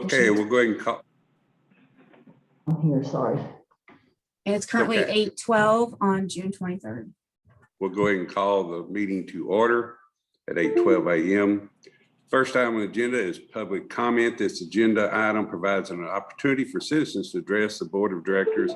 Okay, we'll go ahead and call. I'm here, sorry. And it's currently Okay. 8:12 on June 23rd. We'll go ahead and call the meeting to order at 8:12 a.m. First item on the agenda is public comment. This agenda item provides an opportunity for citizens to address the board of directors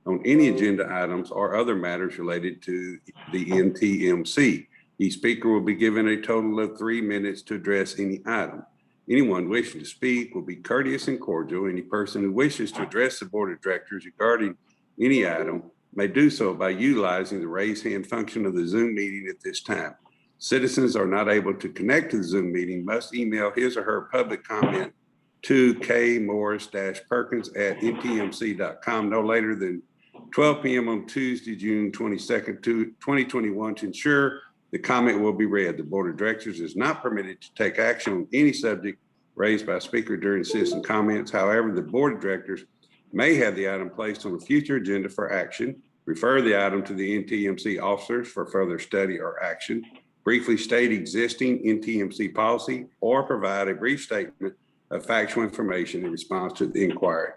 on any agenda items or other matters related to the NTMC. Each speaker will be given a total of 3 minutes to address any item. Anyone wishing to speak will be courteous and cordial. Any person who wishes to address the board of directors regarding any item may do so by utilizing the raise hand function of the Zoom meeting at this time. Citizens are not able to connect to the Zoom meeting must email his or her public comment to kmorris-perkins@ntmc.com no later than 12 p.m. on Tuesday, June 22nd, 2021 to ensure the comment will be read. The board of directors is not permitted to take action on any subject raised by a speaker during citizen comments. However, the board of directors may have the item placed on a future agenda for action, refer the item to the NTMC officers for further study or action, briefly state existing NTMC policy, or provide a brief statement of factual information in response to the inquiry.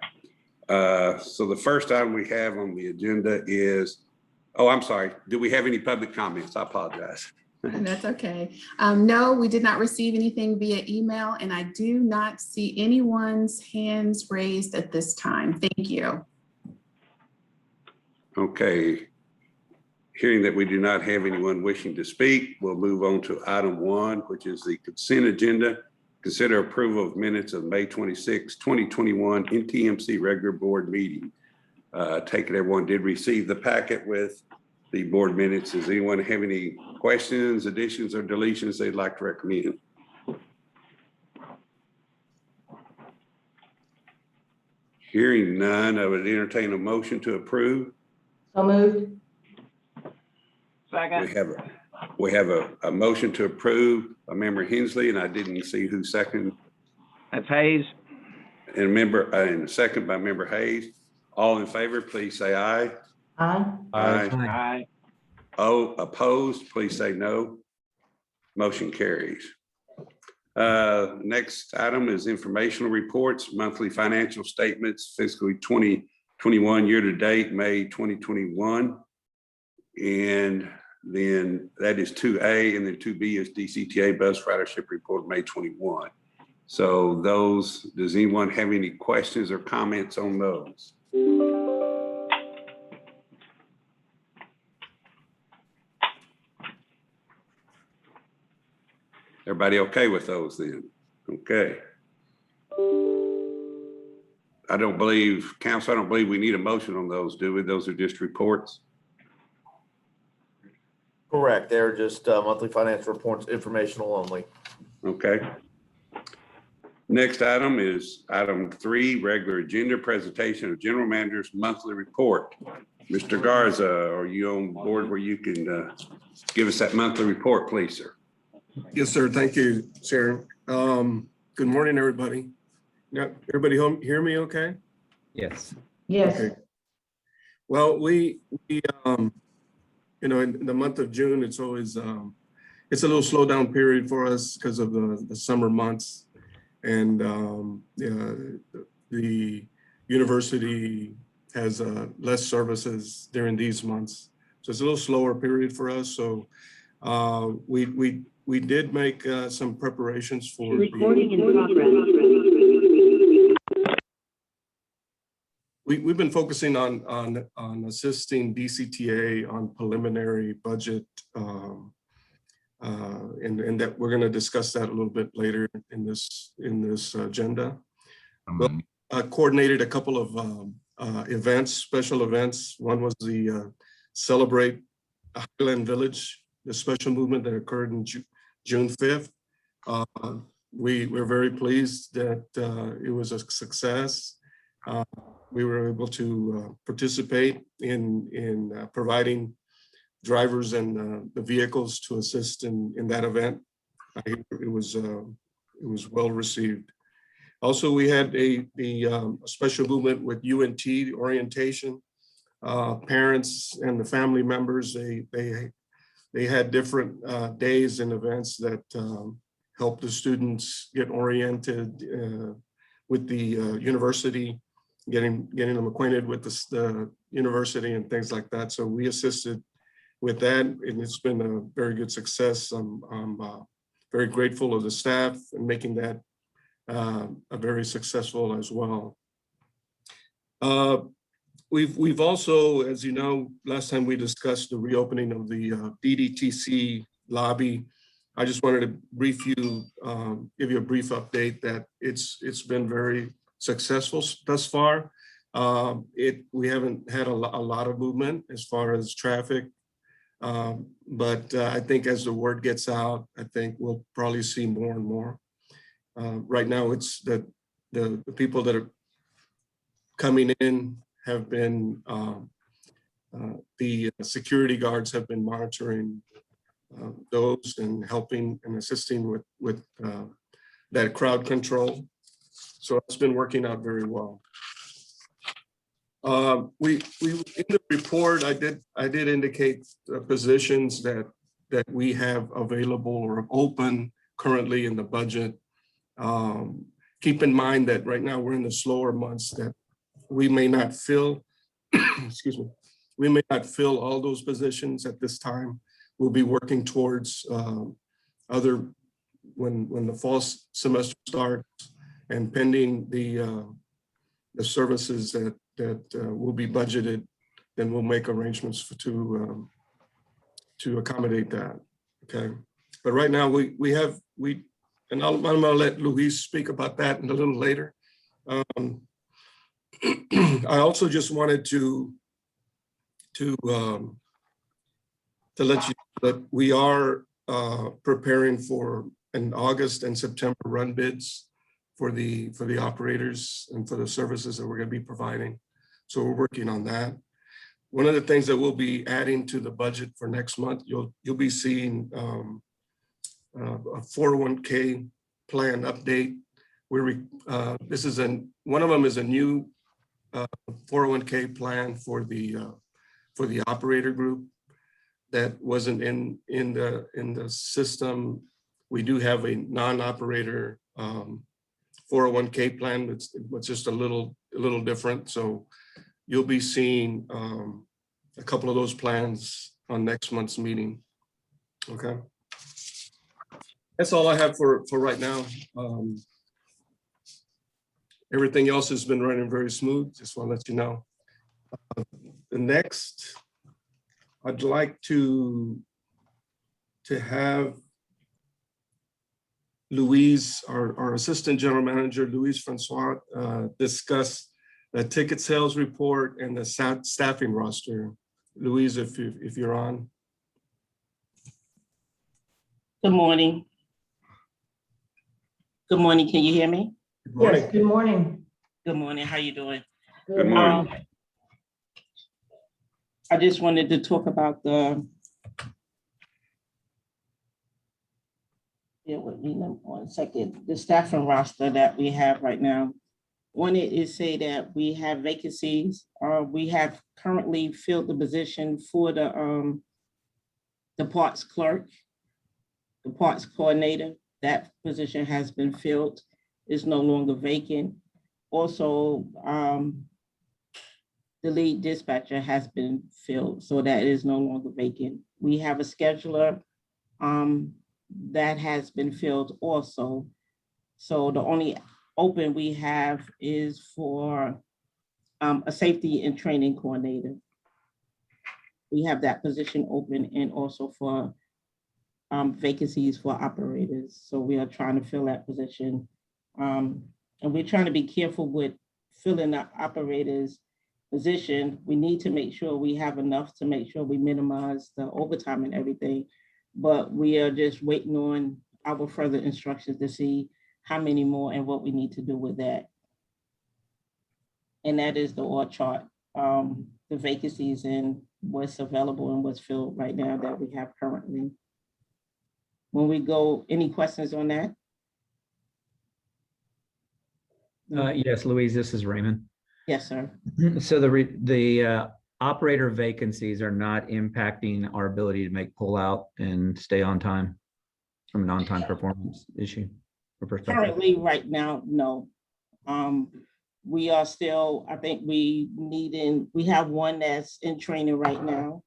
So the first item we have on the agenda is, oh, I'm sorry. Do we have any public comments? I apologize. That's okay. No, we did not receive anything via email, and I do not see anyone's hands raised at this time. Thank you. Okay. Hearing that we do not have anyone wishing to speak, we'll move on to item 1, which is the consent agenda. Consider approval of minutes of May 26, 2021 NTMC regular board meeting. Take it everyone did receive the packet with the board minutes. Does anyone have any questions, additions, or deletions they'd like to recommend? Hearing none, I would entertain a motion to approve. So moved. Second. We have a motion to approve by member Hensley, and I didn't see who seconded. That's Hayes. And a second by member Hayes. All in favor, please say aye. Aye. Aye. Oh, opposed, please say no. Motion carries. Next item is informational reports, monthly financial statements, fiscal 2021 year to date, May 2021. And then that is 2A, and then 2B is DCTA bus ridership report, May 21. So those, does anyone have any questions or comments on those? Everybody okay with those then? Okay. Council, I don't believe we need a motion on those, do we? Those are just reports. Correct. They're just monthly financial reports, informational only. Okay. Next item is item 3, regular agenda presentation of general manager's monthly report. Mr. Garza, are you on board where you can give us that monthly report, please, sir? Yes, sir. Thank you, Sharon. Good morning, everybody. Yeah, everybody home hear me okay? Yes. Yes. Okay. Well, we you know, in the month of June, it's always it's a little slowdown period for us because of the summer months, and the university has less services during these months, so it's a little slower period for us. So we did make some preparations for recording in progress. We've been focusing on assisting DCTA on preliminary budget, and that we're going to discuss that a little bit later in this agenda. Well, I coordinated a couple of events, special events. One was the Celebrate Highland Village, the special movement that occurred in June 5th. We're very pleased that it was a success. We were able to participate in providing drivers and the vehicles to assist in that event. It was well received. Also, we had a special movement with UNT, the orientation. Parents and the family members, they had different days and events that helped the students get oriented university, getting them acquainted with the university and things like that. So we assisted with that, and it's been a very good success. I'm very grateful of the staff and making that a very successful as well. We've also, as you know, last time we discussed the reopening of the DDTC lobby. I just wanted to give you a brief update that it's been very successful thus far. We haven't had a lot of movement as far as traffic, but I think as the word gets out, I think we'll probably see more and more. Right now, it's the people that are coming in have been, the security guards have been monitoring those and helping and assisting with that crowd control. So it's been working out very well. We in the report, I did indicate positions that we have available or open currently in the budget. Keep in mind that right now we're in the slower months, that we may not fill, excuse me, we may not fill all those positions at this time. We'll be working towards when the fall semester starts, and pending the services that will be budgeted, then we'll make arrangements to accommodate that. Okay, but right now and I'm gonna let Luis speak about that a little later. I also just wanted to let you know that we are preparing for an August and September run bids for the operators and for the services that we're going to be providing. So we're working on that. One of the things that we'll be adding to the budget for next month, you'll be seeing a 401k plan update. One of them is a new 401k plan for the operator group that wasn't in the system. We do have a non-operator 401k plan that's just a little different. So you'll be seeing a couple of those plans on next month's meeting. Okay. That's all I have for right now. Everything else has been running very smooth. Just want to let you know. The next, I'd like to have Louise, our Assistant General Manager, Louise Francois, discuss the ticket sales report and the staffing roster. Louise, if you're on. Good morning. Good morning. Can you hear me? Good morning. Yes, good morning. Good morning. How you doing? Good morning. I just wanted to talk about the staffing roster that we have right now. Wanted to say that we have vacancies. We have currently filled the position for the parts clerk, the parts coordinator. That position has been filled, is no longer vacant. Also, the lead dispatcher has been filled, so that is no longer vacant. We have a scheduler that has been filled also. So the only open we have is for a safety and training coordinator. We have that position open, and also for vacancies for operators. So we are trying to fill that position. And we're trying to be careful with filling the operators position. We need to make sure we have enough to make sure we minimize the overtime and everything. But we are just waiting on our further instructions to see how many more and what we need to do with that. And that is the org chart, the vacancies and what's available and what's filled right now that we have currently. When we go, any questions on that? Yes, Louise, this is Raymond. Yes, sir. So the operator vacancies are not impacting our ability to make pull-out and stay on time from an on-time performance issue or perspective? Currently, right now, no. We are still, I think we have one that's in training right now,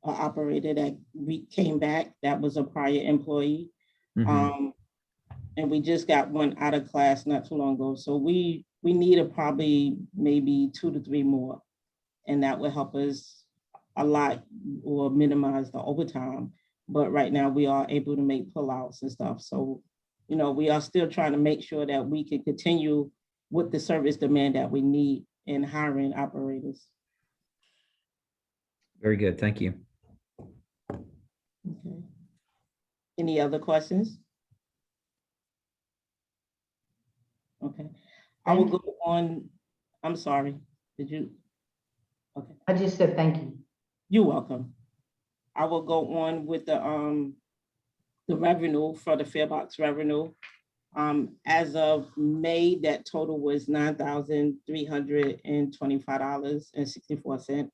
an operator that we came back, that was a prior employee. Mhm. And we just got one out of class not too long ago. So we need probably maybe 2 to 3 more. And that will help us a lot or minimize the overtime. But right now we are able to make pullouts and stuff. So, you know, we are still trying to make sure that we can continue with the service demand that we need in hiring operators. Very good. Thank you. Okay. Any other questions? Okay, I will go on. I'm sorry. Did you? Okay, I just said thank you. you're welcome. I will go on with the revenue for the fare box revenue. As of May, that total was $9,325.64.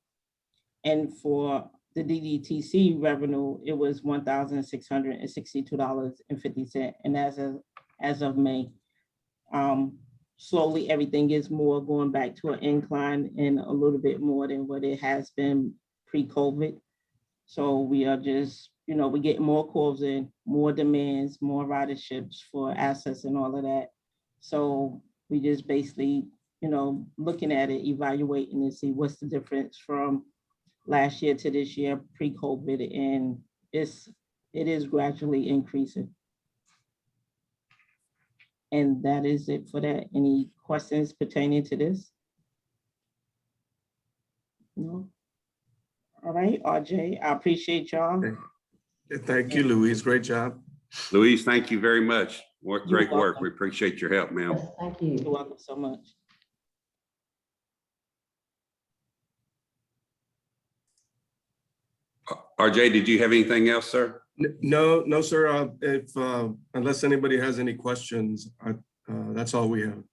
And for the DDTC revenue, it was $1,662.50. And as of May, slowly everything is more going back to an incline and a little bit more than what it has been pre-COVID. So we are just, you know, we get more calls in, more demands, more riderships for assets and all of that. So we just basically, you know, looking at it, evaluating and see what's the difference from last year to this year pre-COVID, and it is gradually increasing. And that is it for that. Any questions pertaining to this? No? All right, RJ, I appreciate y'all. Thank you, Louise. Great job. Louise, thank you very much. Great work. welcome. We appreciate your help, ma'am. Yes, thank You're you. welcome so much. RJ, did you have anything else, sir? No, sir. If unless anybody has any questions, that's all we have.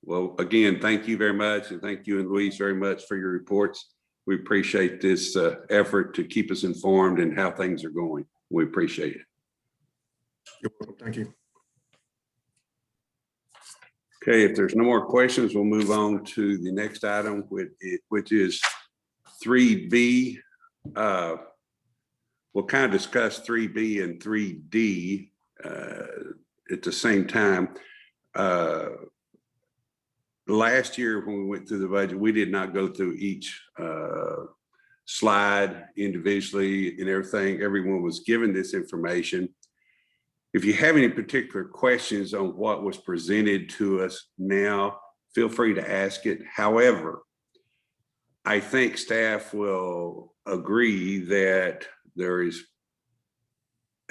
Well, again, thank you very much. And thank you and Louise very much for your reports. We appreciate this effort to keep us informed and how things are going. We appreciate it. You're welcome. Thank you. Okay, if there's no more questions, we'll move on to the next item, which is 3B. We'll kind of discuss 3B and 3D at the same time. Last year, when we went through the budget, we did not go through each slide individually and everything. Everyone was given this information. If you have any particular questions on what was presented to us now, feel free to ask it. However, I think staff will agree that there is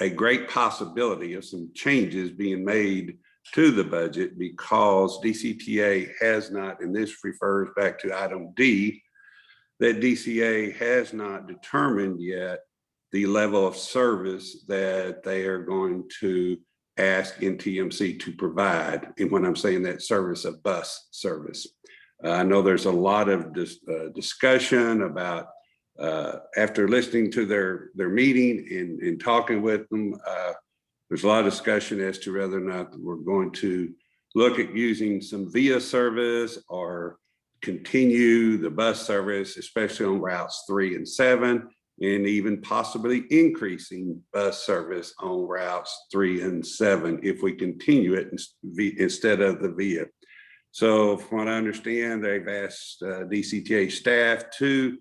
a great possibility of some changes being made to the budget because DCTA has not, and this refers back to item D, that DCA has not determined yet the level of service that they are going to ask NTMC to provide. And when I'm saying that service, a bus service. I know there's a lot of discussion about, after listening to their meeting and talking with them, there's a lot of discussion as to whether or not we're going to look at using some VIA service or continue the bus service, especially on routes 3 and 7, and even possibly increasing bus service on routes 3 and 7 if we continue it instead of the VIA. So from what I understand, they've asked DCTA staff to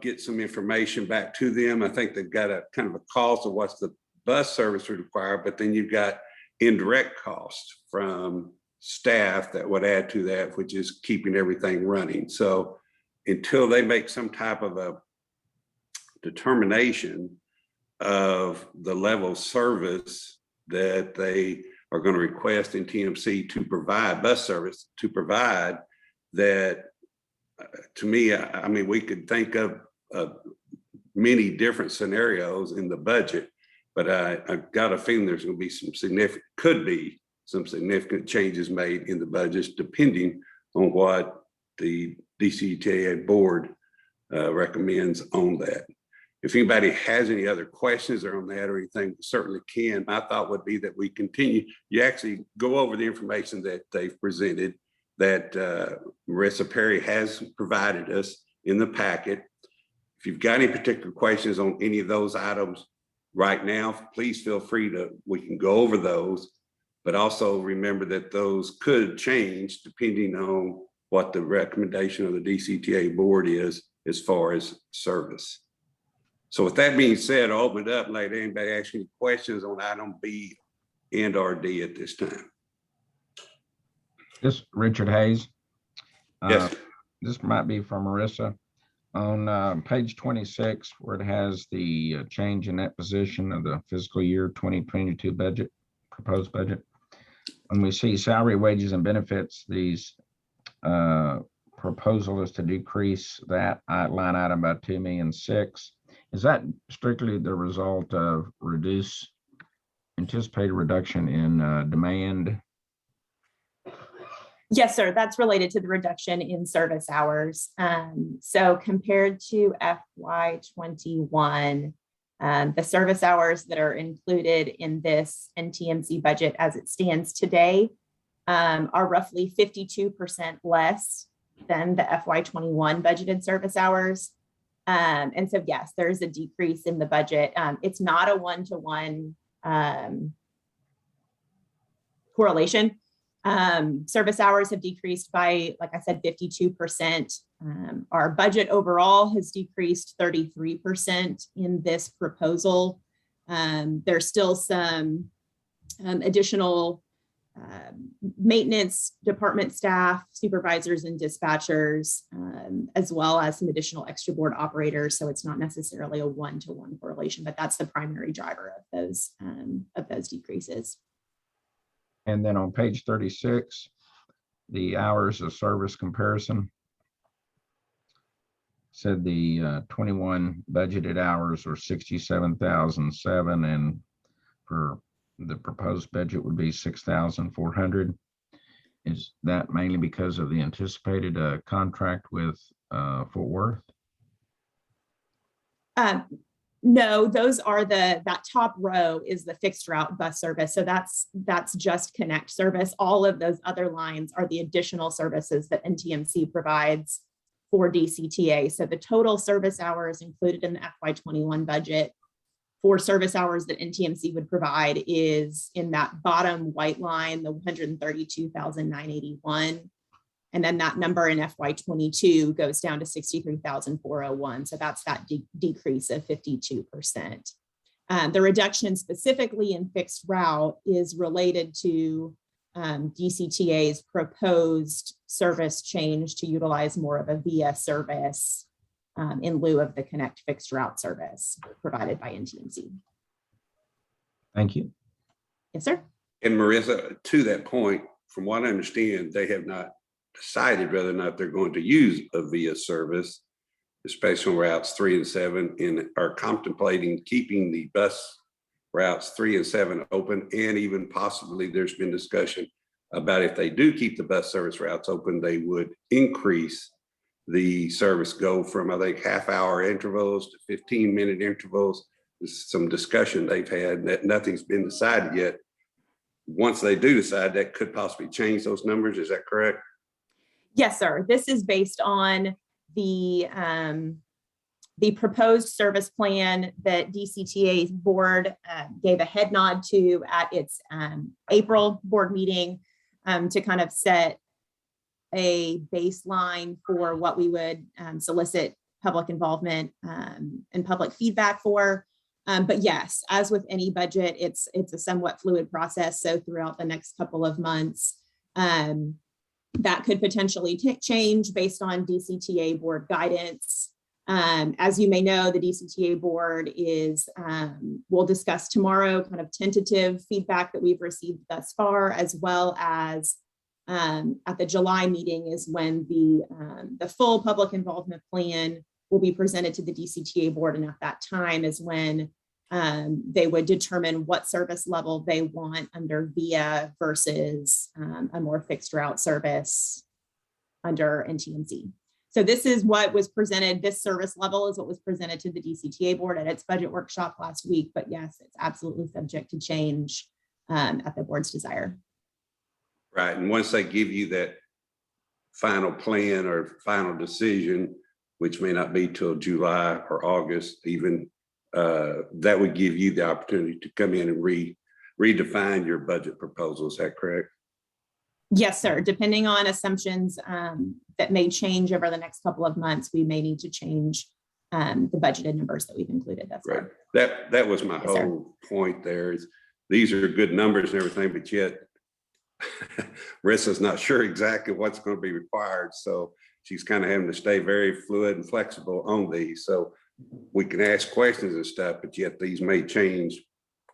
get some information back to them. I think they've got a kind of a cost of what's the bus service required, but then you've got indirect costs from staff that would add to that, which is keeping everything running. So until they make some type of a determination of the level of service that they are going to request NTMC to provide, bus service to provide, that to me, I mean, we could think of many different scenarios in the budget, but I've got a feeling there's going to be could be some significant changes made in the budgets depending on what the DCTA board recommends on that. If anybody has any other questions on that or anything, certainly can. My thought would be that we continue, you actually go over the information that they've presented that Marissa Perry has provided us in the packet. If you've got any particular questions on any of those items right now, please feel free we can go over those, but also remember that those could change depending on what the recommendation of the DCTA board is as far as service. So with that being said, I'll open it up and let anybody ask any questions on item B and or D at this time. This Richard Hayes. Yes. This might be from Marissa. On page 26, where it has the change in that position of the fiscal year 2022 budget, proposed budget. When we see salary, wages, and benefits, these proposal is to decrease that line item by 2.6 million. Is that strictly the result of anticipated reduction in demand? Yes, sir. That's related to the reduction in service hours. So compared to FY21, the service hours that are included in this NTMC budget as it stands today are roughly 52% less than the FY21 budgeted service hours. And so, yes, there's a decrease in the budget. It's not a one-to-one correlation. Service hours have decreased by, like I said, 52%. Our budget overall has decreased 33% in this proposal. There's still some additional maintenance department staff, supervisors and dispatchers, as well as some additional extra board operators. So it's not necessarily a one-to-one correlation, but that's the primary driver of those decreases. And then on page 36, the hours of service comparison said the 21 budgeted hours are 67,007, and for the proposed budget would be 6,400. Is that mainly because of the anticipated contract with Fort Worth? No, those are that top row is the fixed route bus service. So that's just Connect service. All of those other lines are the additional services that NTMC provides for DCTA. So the total service hours included in the FY21 budget for service hours that NTMC would provide is in that bottom white line, the 132,981. And then that number in FY22 goes down to 63,401. So that's that decrease of 52%. The reduction specifically in fixed route is related to DCTA's proposed service change to utilize more of a VIA service in lieu of the Connect fixed route service provided by NTMC. Thank you. Yes, sir. And Marissa, to that point, from what I understand, they have not decided whether or not they're going to use a VIA service, especially on routes 3 and 7, and are contemplating keeping the bus routes 3 and 7 open. And even possibly there's been discussion about if they do keep the bus service routes open, they would increase the service, go from, I think, half-hour intervals to 15-minute intervals. There's some discussion they've had that nothing's been decided yet. Once they do decide, that could possibly change those numbers. Is that correct? Yes, sir. This is based on the proposed service plan that DCTA's board gave a head nod to at its April board meeting to kind of set a baseline for what we would solicit public involvement and public feedback for. But yes, as with any budget, it's a somewhat fluid process. So throughout the next couple of months, that could potentially change based on DCTA board guidance. As you may know, the DCTA board we'll discuss tomorrow kind of tentative feedback that we've received thus far, as well as at the July meeting is when the full public involvement plan will be presented to the DCTA board. And at that time is when they would determine what service level they want under VIA versus a more fixed route service under NTMC. So this is what was presented, this service level is what was presented to the DCTA board at its budget workshop last week. But yes, it's absolutely subject to change at the board's desire. Right, and once they give you that final plan or final decision, which may not be till July or August even, that would give you the opportunity to come in and redefine your budget proposal. Is that correct? Yes, sir. Depending on assumptions that may change over the next couple of months, we may need to change the budgeted numbers that we've included. That's Right. right. That was my Yes, sir. whole point there is these are good numbers and everything, but yet Marissa's not sure exactly what's going to be required. So she's kind of having to stay very fluid and flexible on these. So we can ask questions and stuff, but yet these may change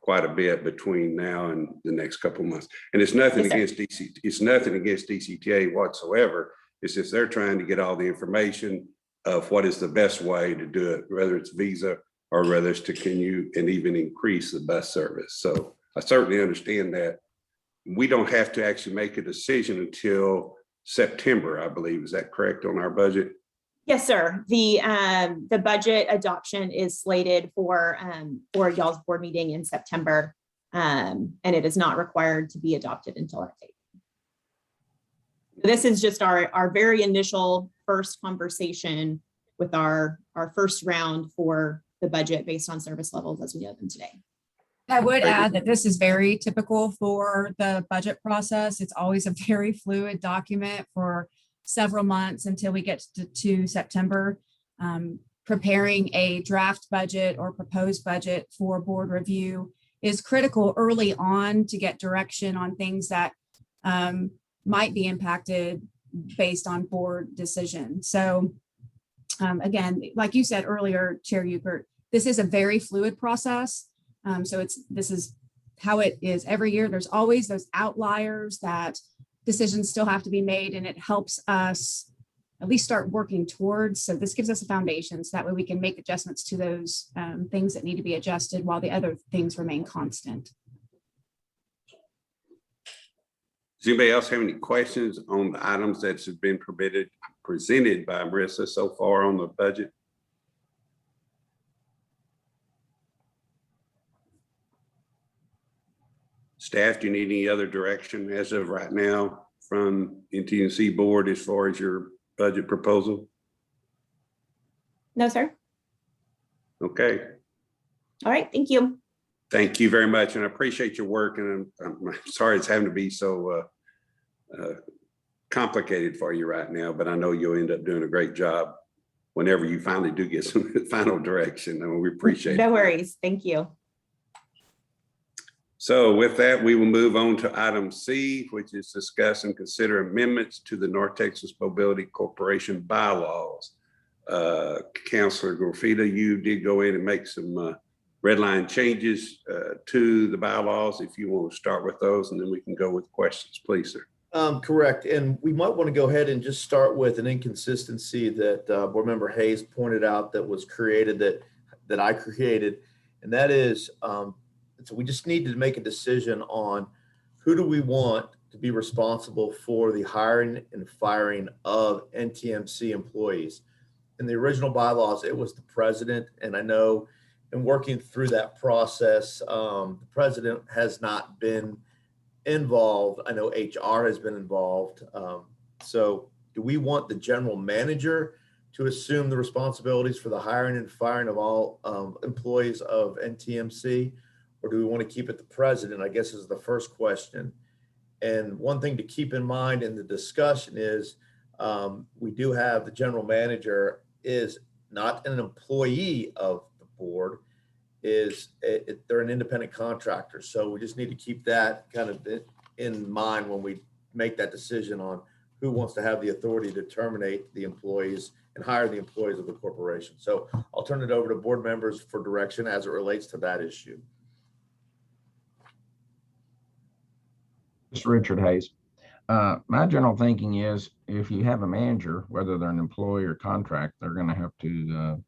quite a bit between now and the next couple of months. And it's nothing Yes, against it's nothing against DCTA whatsoever. It's just they're trying to get all the information of what is the best way to do it, whether it's Visa or whether it's to continue and even increase the bus service. So I certainly understand that. We don't have to actually make a decision until September, I believe. Is that correct on our budget? Yes, sir. The budget adoption is slated for y'all's board meeting in September. And it is not required to be adopted until that date. This is just our very initial first conversation with our first round for the budget based on service levels as we know them today. I would add that this is very typical for the budget process. It's always a very fluid document for several months until we get to September. Preparing a draft budget or proposed budget for board review is critical early on to get direction on things that might be impacted based on board decision. So again, like you said earlier, Chair Ukert, this is a very fluid process. So this is how it is every year. There's always those outliers that decisions still have to be made, and it helps us at least start working towards. So this gives us a foundation so that way we can make adjustments to those things that need to be adjusted while the other things remain constant. Does anybody else have any questions on the items that have been presented by Marissa so far on the budget? Staff, do you need any other direction as of right now from NTMC board as far as your budget proposal? No, sir. Okay. All right. Thank you. Thank you very much. And I appreciate your work. And I'm sorry it's having to be so complicated for you right now, but I know you'll end up doing a great job whenever you finally do get some final direction. I mean, we appreciate it. No worries. Thank you. So with that, we will move on to item C, which is discuss and consider amendments to the North Texas Mobility Corporation bylaws. Councilor Gorfita, you did go in and make some red line changes to the bylaws. If you want to start with those, and then we can go with questions, please, sir. Correct. And we might want to go ahead and just start with an inconsistency that Board Member Hayes pointed out that was created, that I created. And that is, so we just need to make a decision on who do we want to be responsible for the hiring and firing of NTMC employees. In the original bylaws, it was the president. And I know in working through that process, the president has not been involved. I know HR has been involved. So do we want the general manager to assume the responsibilities for the hiring and firing of all employees of NTMC? Or do we want to keep it the president, I guess is the first question. And one thing to keep in mind in the discussion is we do have the general manager is not an employee of the board, they're an independent contractor. So we just need to keep that kind of in mind when we make that decision on who wants to have the authority to terminate the employees and hire the employees of the corporation. So I'll turn it over to board members for direction as it relates to that issue. Mr. Richard Hayes. My general thinking is if you have a manager, whether they're an employee or contract, they're going to have to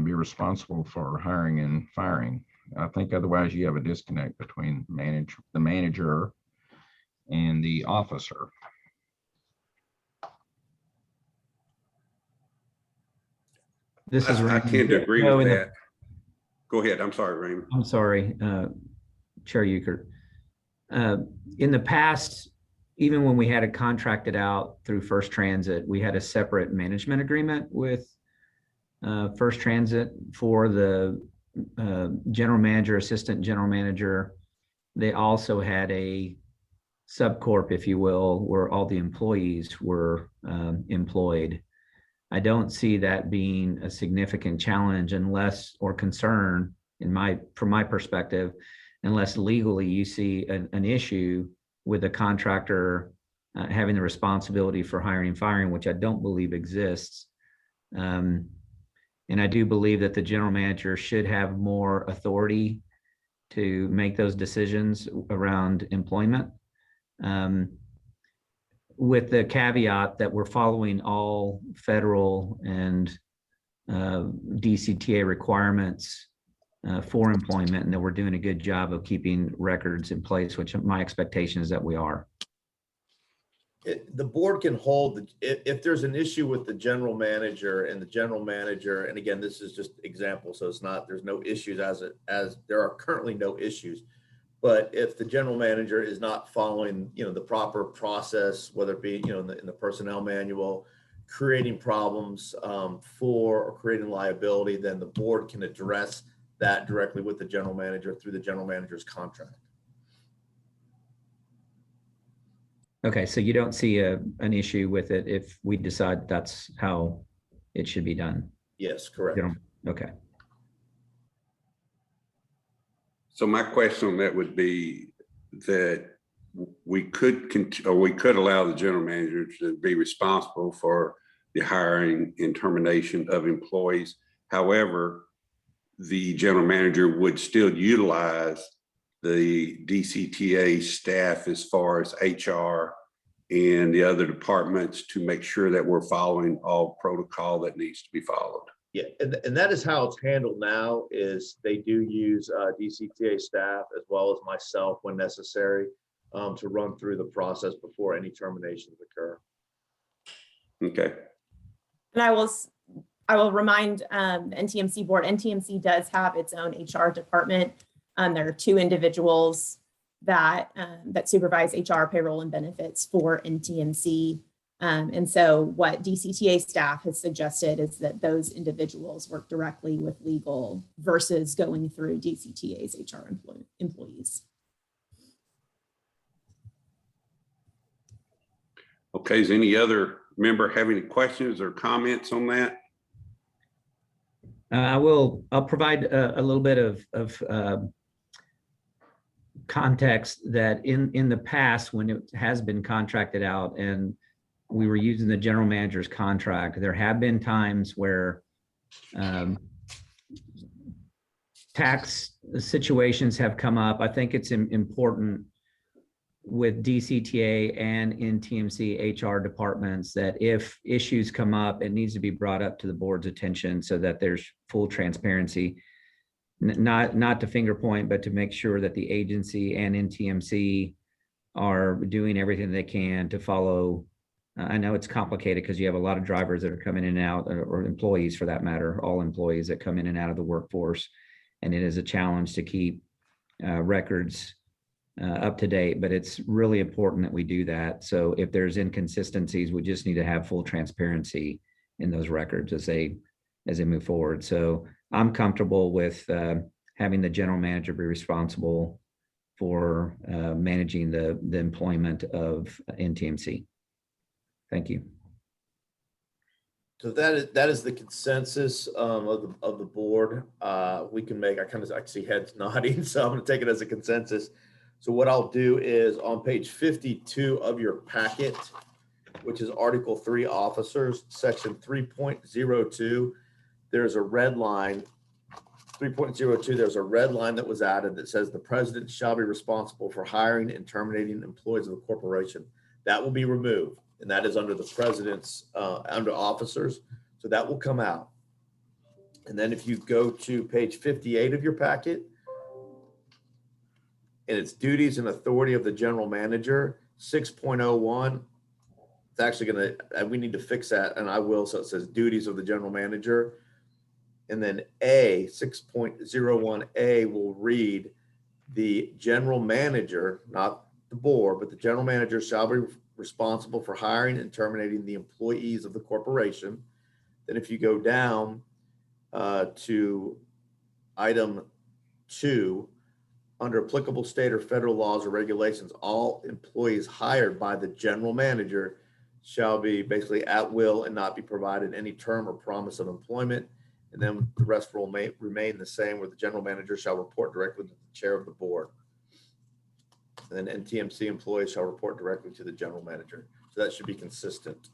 be responsible for hiring and firing. I think otherwise you have a disconnect between the manager and the officer. This is I tend to agree No, with in the- that. Go ahead. I'm sorry, Raymond. I'm sorry, Chair Euchre. In the past, even when we had it contracted out through First Transit, we had a separate management agreement with First Transit for the general manager, assistant general manager. They also had a subcorp, if you will, where all the employees were employed. I don't see that being a significant challenge unless, or concern from my perspective, unless legally you see an issue with a contractor having the responsibility for hiring and firing, which I don't believe exists. And I do believe that the general manager should have more authority to make those decisions around employment. With the caveat that we're following all federal and DCTA requirements for employment, and that we're doing a good job of keeping records in place, which my expectation is that we are. The board can hold, if there's an issue with the general manager, and again, this is just example, so it's not, there's no issues as there are currently no issues. But if the general manager is not following, the proper process, whether it be, in the personnel manual, creating problems or creating liability, then the board can address that directly with the general manager through the general manager's contract. Okay, so you don't see an issue with it if we decide that's how it should be done? Yes, correct. Okay. So my question on that would be that we could allow the general manager to be responsible for the hiring and termination of employees. However, the general manager would still utilize the DCTA staff as far as HR and the other departments to make sure that we're following all protocol that needs to be followed. Yeah, and that is how it's handled now, is they do use DCTA staff as well as myself when necessary to run through the process before any terminations occur. Okay. And I will remind the NTMC board, NTMC does have its own HR department. There are two individuals that supervise HR, payroll, and benefits for NTMC. And so what DCTA staff has suggested is that those individuals work directly with legal versus going through DCTA's HR employees. Okay, does any other member have any questions or comments on that? I'll provide a little bit of context that in the past, when it has been contracted out and we were using the general manager's contract, there have been times where tax situations have come up. I think it's important with DCTA and NTMC HR departments that if issues come up, it needs to be brought up to the board's attention so that there's full transparency, not to finger point, but to make sure that the agency and NTMC are doing everything they can to follow. I know it's complicated because you have a lot of drivers that are coming in and out, or employees for that matter, all employees that come in and out of the workforce. And it is a challenge to keep records up to date, but it's really important that we do that. So if there's inconsistencies, we just need to have full transparency in those records as they move forward. So I'm comfortable with having the general manager be responsible for managing the employment of NTMC. Thank you. So that is the consensus of the board. We can make, I see heads nodding, so I'm going to take it as a consensus. So what I'll do is on page 52 of your packet, which is Article 3 Officers, Section 3.02, there's a red line. 3.02, there's a red line that was added that says the president shall be responsible for hiring and terminating employees of the corporation. That will be removed, and that is under the president's, under officers. So that will come out. And then if you go to page 58 of your packet, and it's duties and authority of the general manager, 6.01, it's actually we need to fix that, and I will, so it says duties of the general manager. And then A, 6.01A will read, the general manager, not the board, but the general manager shall be responsible for hiring and terminating the employees of the corporation. Then if you go down to item 2, under applicable state or federal laws or regulations, all employees hired by the general manager shall be basically at will and not be provided any term or promise of employment. And then the rest will remain the same, where the general manager shall report directly to the chair of the board. And then NTMC employees shall report directly to the general manager. So that should be consistent.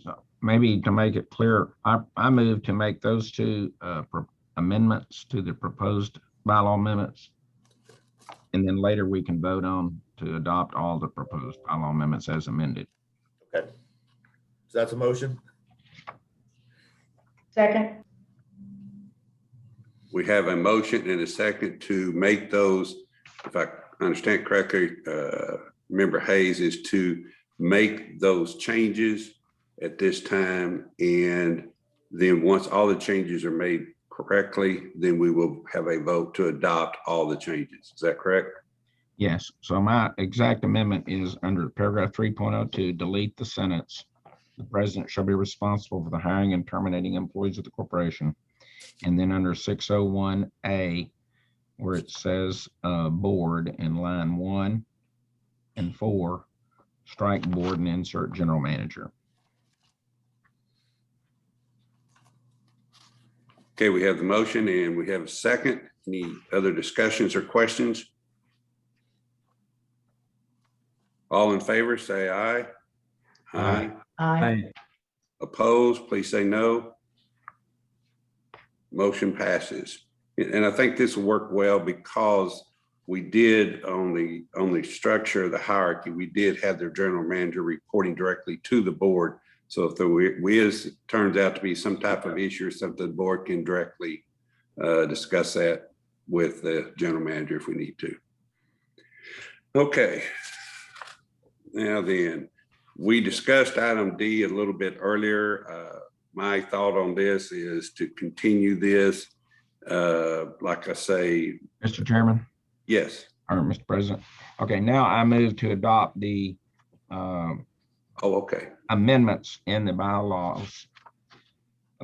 So maybe to make it clear, I move to make those two amendments to the proposed bylaw amendments. And then later we can vote on to adopt all the proposed bylaw amendments as amended. Okay. So that's a motion. Second. We have a motion and a second to make those, if I understand correctly, Member Hayes, is to make those changes at this time. And then once all the changes are made correctly, then we will have a vote to adopt all the changes. Is that correct? Yes. So my exact amendment is under paragraph 3.02, delete the sentence. The president shall be responsible for the hiring and terminating employees of the corporation. And then under 601A, where it says board in line 1 and 4, strike board and insert general manager. Okay, we have the motion and we have a second. Any other discussions or questions? All in favor, say aye. Aye. Aye. Opposed, please say no. Motion passes. And I think this will work well because we did on the structure of the hierarchy, we did have their general manager reporting directly to the board. So if there turns out to be some type of issue or something, the board can directly discuss that with the general manager if we need to. Okay. Now then, we discussed item D a little bit earlier. My thought on this is to continue this. Like I say. Mr. Chairman? Yes. Or Mr. President? Okay, now I move to adopt the okay. Amendments in the bylaws,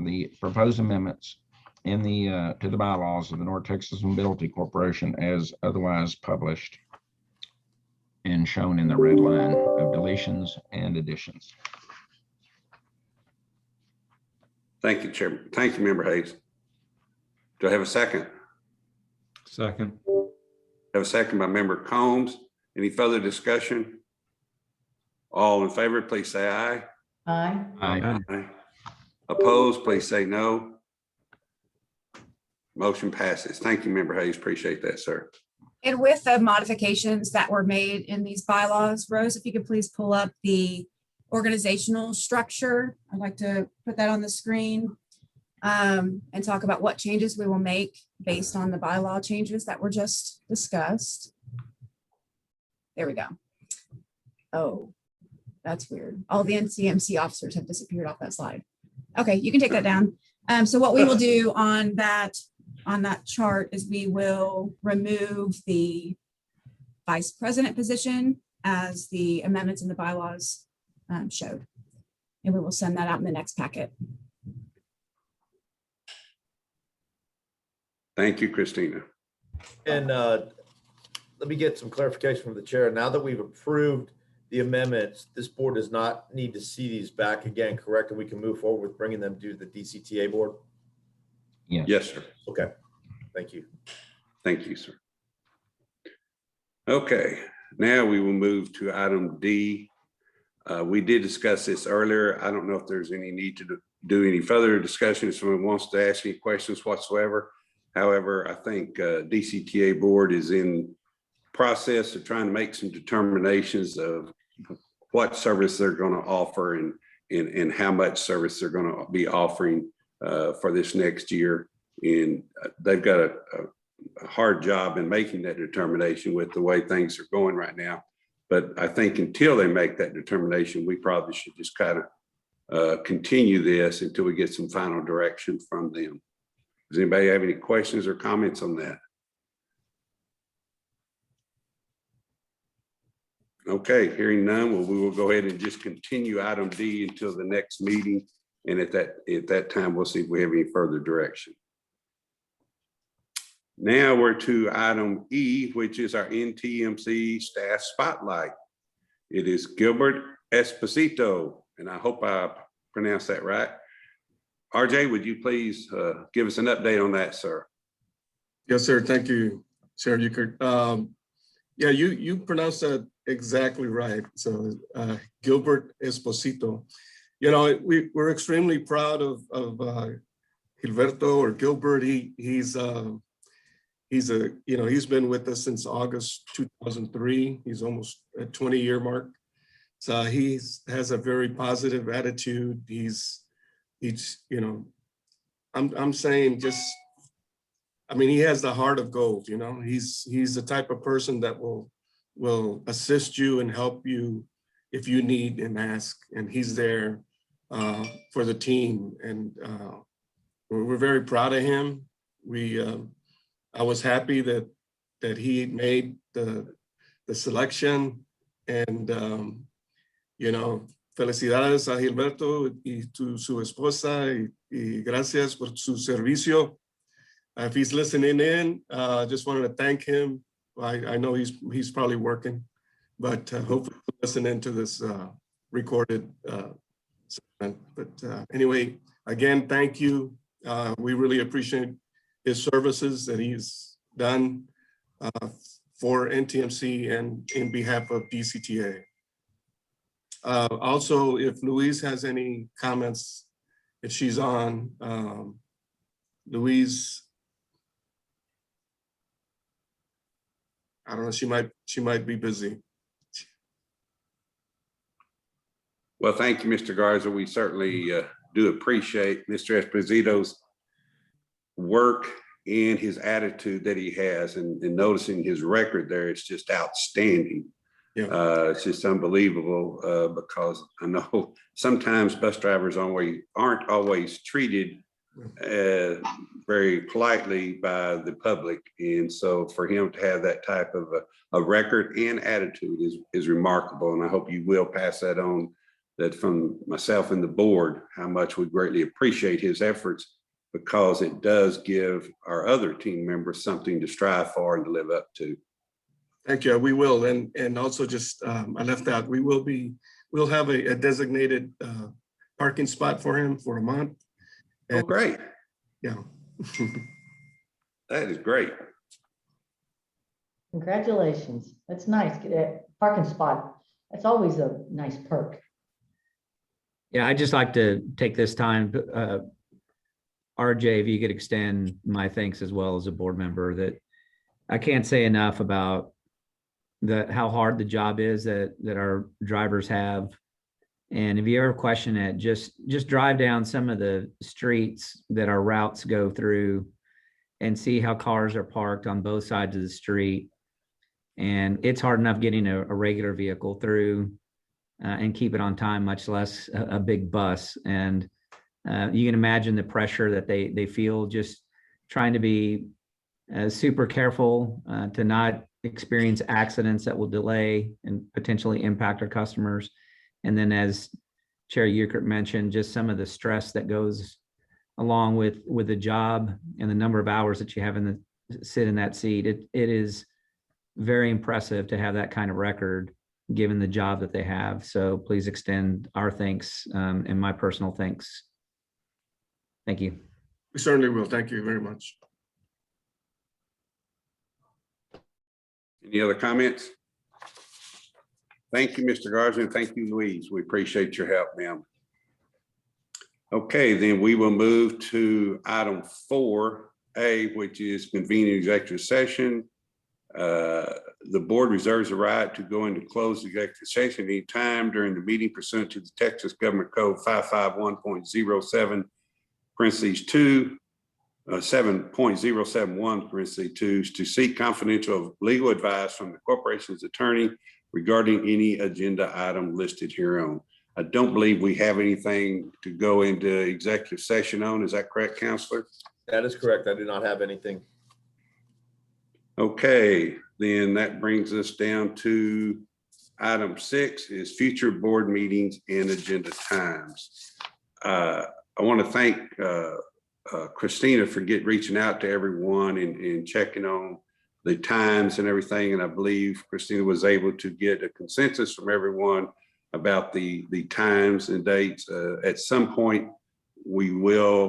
the proposed amendments in the to the bylaws of the North Texas Mobility Corporation as otherwise published and shown in the red line of deletions and additions. Thank you, Chairman. Thank you, Member Hayes. Do I have a second? Second. Have a second by Member Combs. Any further discussion? All in favor, please say aye. Aye. Aye. Opposed, please say no. Motion passes. Thank you, Member Hayes. Appreciate that, sir. And with the modifications that were made in these bylaws, Rose, if you could please pull up the organizational structure. I'd like to put that on the screen and talk about what changes we will make based on the bylaw changes that were just discussed. There we go. Oh, that's weird. All the NTMC officers have disappeared off that slide. Okay, you can take that down. So what we will do on that chart is we will remove the vice president position as the amendments in the bylaws showed. And we will send that out in the next packet. Thank you, Christina. And let me get some clarification from the chair. Now that we've approved the amendments, this board does not need to see these back again, correct? And we can move forward with bringing them to the DCTA board? Yes. Yes, sir. Okay, thank you. Thank you, sir. Okay, now we will move to item D. We did discuss this earlier. I don't know if there's any need to do any further discussion. If someone wants to ask any questions whatsoever. However, I think DCTA board is in process of trying to make some determinations of what service they're going to offer and how much service they're going to be offering for this next year. And they've got a hard job in making that determination with the way things are going right now. But I think until they make that determination, we probably should just kind of continue this until we get some final direction from them. Does anybody have any questions or comments on that? Okay, hearing none, well, we will go ahead and just continue item D until the next meeting. And at that time, we'll see if we have any further direction. Now we're to item E, which is our NTMC staff spotlight. It is Gilbert Esposito, and I hope I pronounced that right. RJ, would you please give us an update on that, sir? Yes, sir. Thank you, Chair Euchert. Yeah, you pronounced that exactly right. So Gilbert Esposito. You know, we're extremely proud of Gilberto or Gilbert. He's been with us since August 2003. He's almost a 20-year mark. So he has a very positive attitude. He's you know, I'm saying just, I mean, he has the heart of gold. You know, he's the type of person that will assist you and help you if you need and ask, and he's there for the team. And we're very proud of him. I was happy that he made the selection, and you know, felicidades a Gilberto y su esposa, y gracias por su servicio. If he's listening in, just wanted to thank him. I know he's probably working, but hopefully listening to this recorded segment. But anyway, again, thank you. We really appreciate his services that he's done for NTMC and in behalf of DCTA. Also, if Louise has any comments, if she's on, Louise, I don't know, she might be busy. Well, thank you, Mr. Garza. We certainly do appreciate Mr. Esposito's work and his attitude that he has, and noticing his record there, it's just outstanding. Yeah. It's just unbelievable because I know sometimes bus drivers aren't always treated very politely by the public. And so for him to have that type of a record and attitude is remarkable. And I hope you will pass that on, that from myself and the board, how much we greatly appreciate his efforts, because it does give our other team members something to strive for and to live up to. Thank you. We will. And also just, I left out, we'll have a designated parking spot for him for a month. And, oh, great. Yeah. That is great. Congratulations. That's nice. Get a parking spot. That's always a nice perk. Yeah, I'd just like to take this time, RJ, if you could extend my thanks as well as a board member, that I can't say enough about how hard the job is that our drivers have. And if you ever question it, just drive down some of the streets that our routes go through and see how cars are parked on both sides of the street. And it's hard enough getting a regular vehicle through and keep it on time, much less a big bus. And you can imagine the pressure that they feel just trying to be super careful to not experience accidents that will delay and potentially impact our customers. And then, as Chair Euchert mentioned, just some of the stress that goes along with the job and the number of hours that you have sit in that seat. It is very impressive to have that kind of record given the job that they have. So please extend our thanks and my personal thanks. Thank you. We certainly will. Thank you very much. Any other comments? Thank you, Mr. Garza, and thank you, Louise. We appreciate your help, ma'am. Okay, then we will move to item 4A, which is convening executive session. The board reserves the right to go into closed executive session any time during the meeting pursuant to the Texas Government Code 551.07, parentheses 2, 7.071, parentheses 2, to seek confidential legal advice from the corporation's attorney regarding any agenda item listed hereon. I don't believe we have anything to go into executive session on. Is that correct, Counselor? That is correct. I do not have anything. Okay, then that brings us down to item 6 is future board meetings and agenda times. I want to thank Christina for reaching out to everyone and checking on the times and everything. And I believe Christina was able to get a consensus from everyone about the times and dates. At some point, we may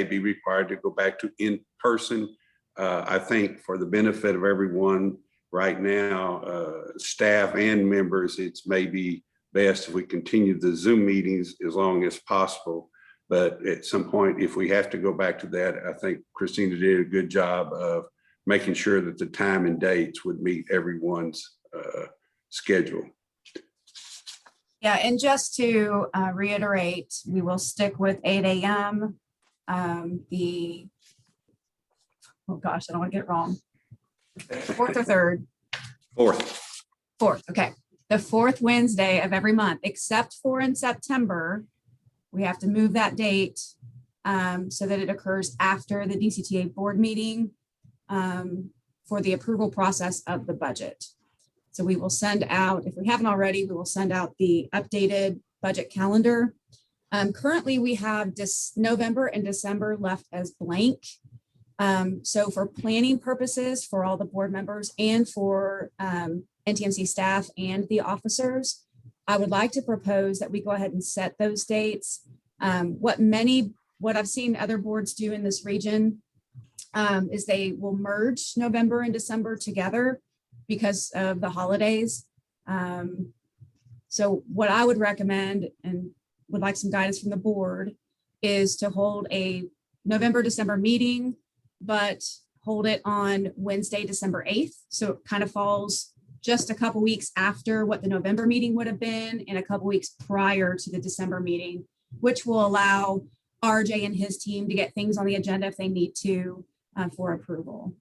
be required to go back to in-person. I think for the benefit of everyone right now, staff and members, it's maybe best if we continue the Zoom meetings as long as possible. But at some point, if we have to go back to that, I think Christina did a good job of making sure that the time and dates would meet everyone's schedule. Yeah, and just to reiterate, we will stick with 8 a.m. Oh gosh, I don't want to get it wrong. 4th or 3rd? 4th, okay. The 4th Wednesday of every month, except for in September. We have to move that date so that it occurs after the DCTA board meeting for the approval process of the budget. So we will send out, if we haven't already, we will send out the updated budget calendar. Currently, we have November and December left as blank. So for planning purposes for all the board members and for NTMC staff and the officers, I would like to propose that we go ahead and set those dates. What I've seen other boards do in this region is they will merge November and December together because of the holidays. So what I would recommend and would like some guidance from the board is to hold a November, December meeting, but hold it on Wednesday, December 8th. So it kind of falls just a couple weeks after what the November meeting would have been and a couple weeks prior to the December meeting, which will allow RJ and his team to get things on the agenda if they need to for approval.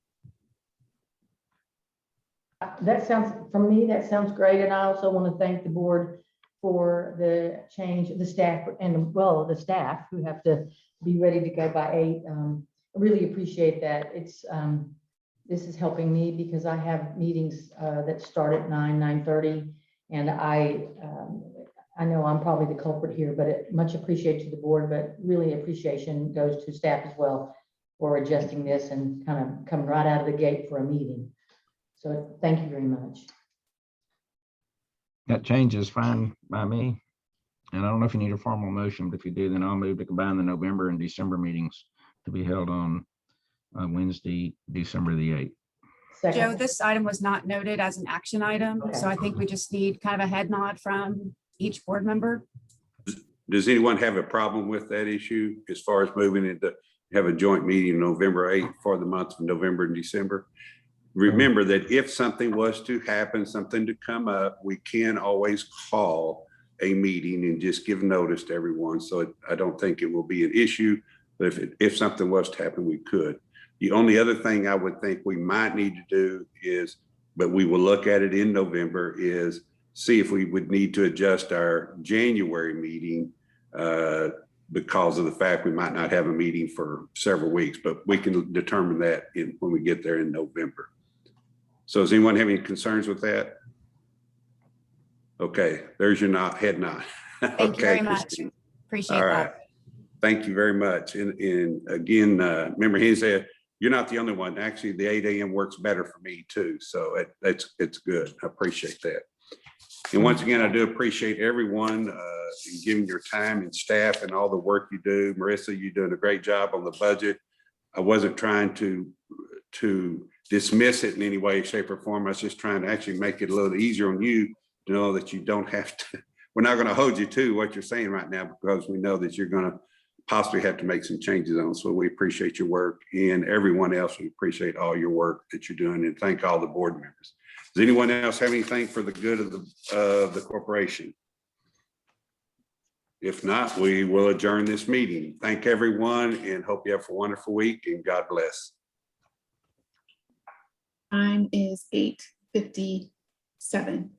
That sounds, for me, that sounds great. And I also want to thank the board for the change, the staff and well, the staff who have to be ready to go by 8. I really appreciate that. It's this is helping me because I have meetings that start at 9:30, and I know I'm probably the culprit here, but much appreciate to the board, but really appreciation goes to staff as well for adjusting this and kind of coming right out of the gate for a meeting. So thank you very much. That change is fine by me. And I don't know if you need a formal motion, but if you do, then I'll move to combine the November and December meetings to be held on Wednesday, December the 8th. Second. Joe, this item was not noted as an action item, Okay. so I think we just need kind of a head nod from each board member. Does anyone have a problem with that issue as far as moving it to have a joint meeting November 8th for the months of November and December? Remember that if something was to happen, something to come up, we can always call a meeting and just give notice to everyone. So I don't think it will be an issue. But if something was to happen, we could. The only other thing I would think we might need to do is, but we will look at it in November, is see if we would need to adjust our January meeting because of the fact we might not have a meeting for several weeks, but we can determine that when we get there in November. So does anyone have any concerns with that? Okay, there's your head nod. Thank you very much. Appreciate All that. right. Thank you very much. And again, Member Hensley, you're not the only one. Actually, the 8 a.m. works better for me too. So it's good. I appreciate that. And once again, I do appreciate everyone in giving your time and staff and all the work you do. Marissa, you're doing a great job on the budget. I wasn't trying to dismiss it in any way, shape, or form. I was just trying to actually make it a little easier on you to know that you don't have to. We're not going to hold you to what you're saying right now because we know that you're going to possibly have to make some changes on. So we appreciate your work, and everyone else, we appreciate all your work that you're doing, and thank all the board members. Does anyone else have anything for the good of the corporation? If not, we will adjourn this meeting. Thank everyone and hope you have a wonderful week, and God bless. Time is 8:57.